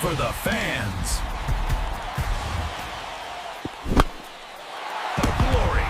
for the fans. The glory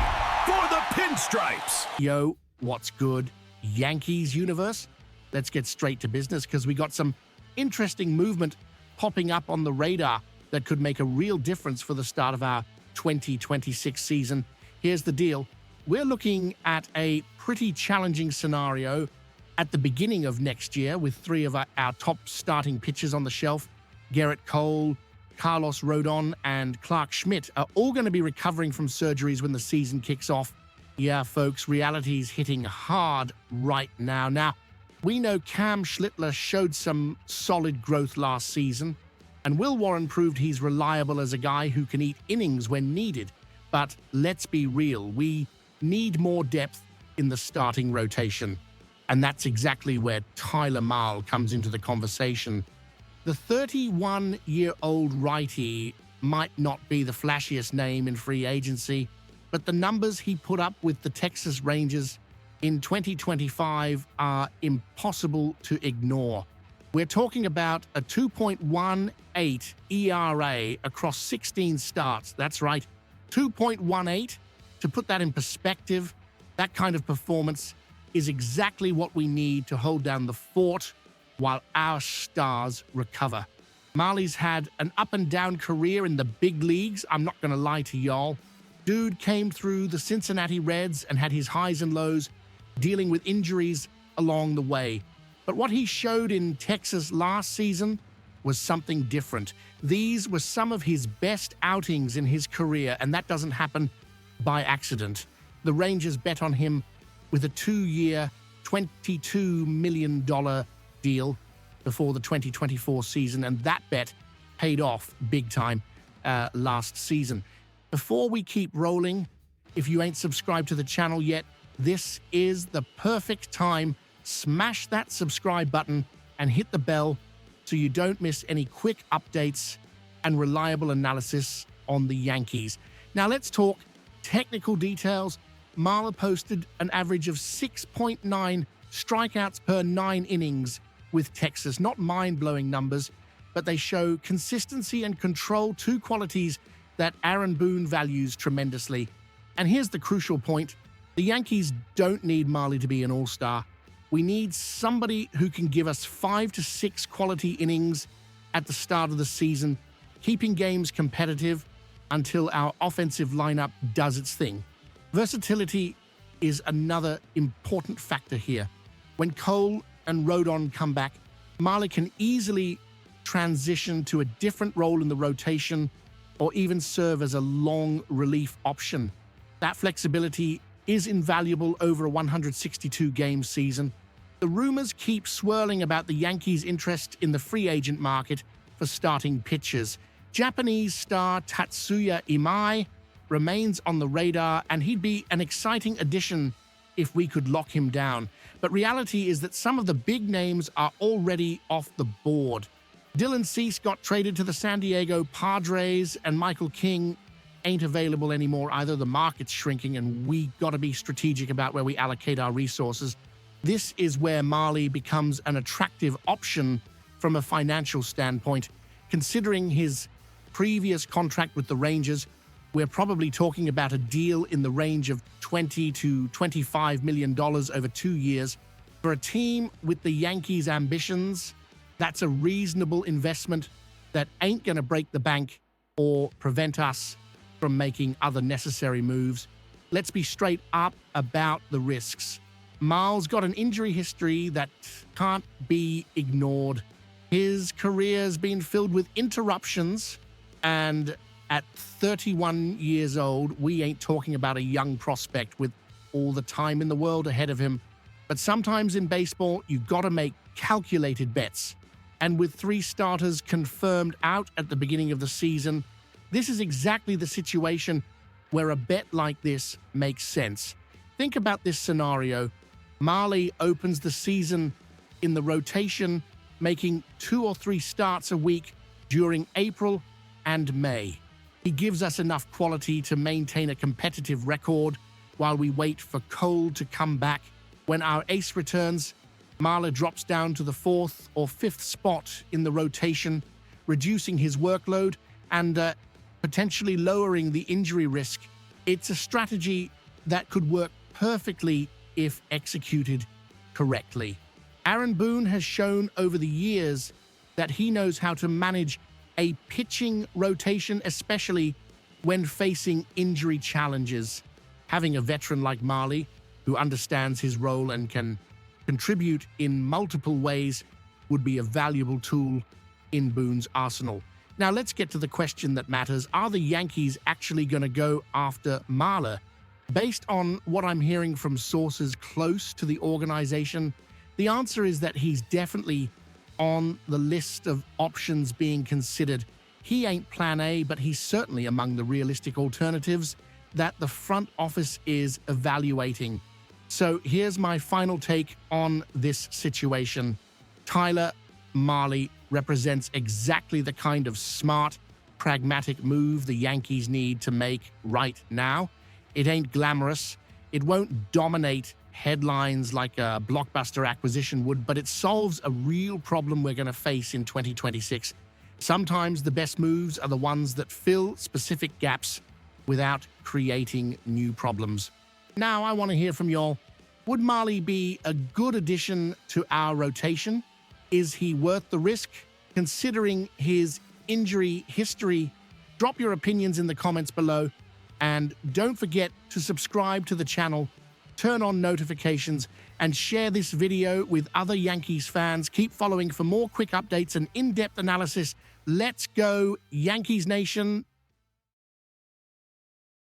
for the pinstripes. Yo, what's good, Yankees universe? Let's get straight to business because we got some interesting movement popping up on the radar that could make a real difference for the start of our 2026 season. Here's the deal. We're looking at a pretty challenging scenario at the beginning of next year with three of our top starting pitchers on the shelf. Gerrit Cole, Carlos Rodon, and Clarke Schmidt are all going to be recovering from surgeries when the season kicks off. Yeah, folks, reality's hitting hard right now. Now, we know Cam Schlittler showed some solid growth last season, and Will Warren proved he's reliable as a guy who can eat innings when needed. But let's be real, we need more depth in the starting rotation. And that's exactly where Tyler Mahle comes into the conversation. The 31-year-old righty might not be the flashiest name in free agency, but the numbers he put up with the Texas Rangers in 2025 are impossible to ignore. We're talking about a 2.18 ERA across 16 starts. That's right, 2.18. To put that in perspective, that kind of performance is exactly what we need to hold down the fort while our stars recover. Mahle's had an up-and-down career in the big leagues, I'm not going to lie to y'all. Dude came through the Cincinnati Reds and had his highs and lows, dealing with injuries along the way. But what he showed in Texas last season was something different. These were some of his best outings in his career, and that doesn't happen by accident. The Rangers bet on him with a 2-year, $22 million deal before the 2024 season, and that bet paid off big time last season. Before we keep rolling, if you ain't subscribed to the channel yet, this is the perfect time. Smash that subscribe button and hit the bell so you don't miss any quick updates and reliable analysis on the Yankees. Now let's talk technical details. Mahle posted an average of 6.9 strikeouts per 9 innings with Texas. Not mind-blowing numbers, but they show consistency and control, two qualities that Aaron Boone values tremendously. And here's the crucial point. The Yankees don't need Mahle to be an all-star. We need somebody who can give us 5 to 6 quality innings at the start of the season, keeping games competitive until our offensive lineup does its thing. Versatility is another important factor here. When Cole and Rodon come back, Mahle can easily transition to a different role in the rotation or even serve as a long relief option. That flexibility is invaluable over a 162-game season. The rumors keep swirling about the Yankees' interest in the free agent market for starting pitchers. Japanese star Tatsuya Imai remains on the radar, and he'd be an exciting addition if we could lock him down. But reality is that some of the big names are already off the board. Dylan Cease got traded to the San Diego Padres, and Michael King ain't available anymore either. The market's shrinking, and we got to be strategic about where we allocate our resources. This is where Mahle becomes an attractive option from a financial standpoint. Considering his previous contract with the Rangers, we're probably talking about a deal in the range of $20 to $25 million over 2 years. For a team with the Yankees' ambitions, that's a reasonable investment that ain't going to break the bank or prevent us from making other necessary moves. Let's be straight up about the risks. Mahle's got an injury history that can't be ignored. His career's been filled with interruptions, and at 31 years old, we ain't talking about a young prospect with all the time in the world ahead of him. But sometimes in baseball, you've got to make calculated bets. And with 3 starters confirmed out at the beginning of the season, this is exactly the situation where a bet like this makes sense. Think about this scenario. Mahle opens the season in the rotation, making 2 or 3 starts a week during April and May. He gives us enough quality to maintain a competitive record while we wait for Cole to come back. When our ace returns, Mahle drops down to the 4th or 5th spot in the rotation, reducing his workload and potentially lowering the injury risk. It's a strategy that could work perfectly if executed correctly. Aaron Boone has shown over the years that he knows how to manage a pitching rotation, especially when facing injury challenges. Having a veteran like Mahle, who understands his role and can contribute in multiple ways, would be a valuable tool in Boone's arsenal. Now let's get to the question that matters. Are the Yankees actually going to go after Mahle? Based on what I'm hearing from sources close to the organization, the answer is that he's definitely on the list of options being considered. He ain't plan A, but he's certainly among the realistic alternatives that the front office is evaluating. So here's my final take on this situation. Tyler Mahle represents exactly the kind of smart, pragmatic move the Yankees need to make right now. It ain't glamorous. It won't dominate headlines like a blockbuster acquisition would, but it solves a real problem we're going to face in 2026. Sometimes the best moves are the ones that fill specific gaps without creating new problems. Now, I want to hear from y'all. Would Mahle be a good addition to our rotation? Is he worth the risk? Considering his injury history, drop your opinions in the comments below. And don't forget to subscribe to the channel, turn on notifications, and share this video with other Yankees fans. Keep following for more quick updates and in-depth analysis. Let's go, Yankees Nation.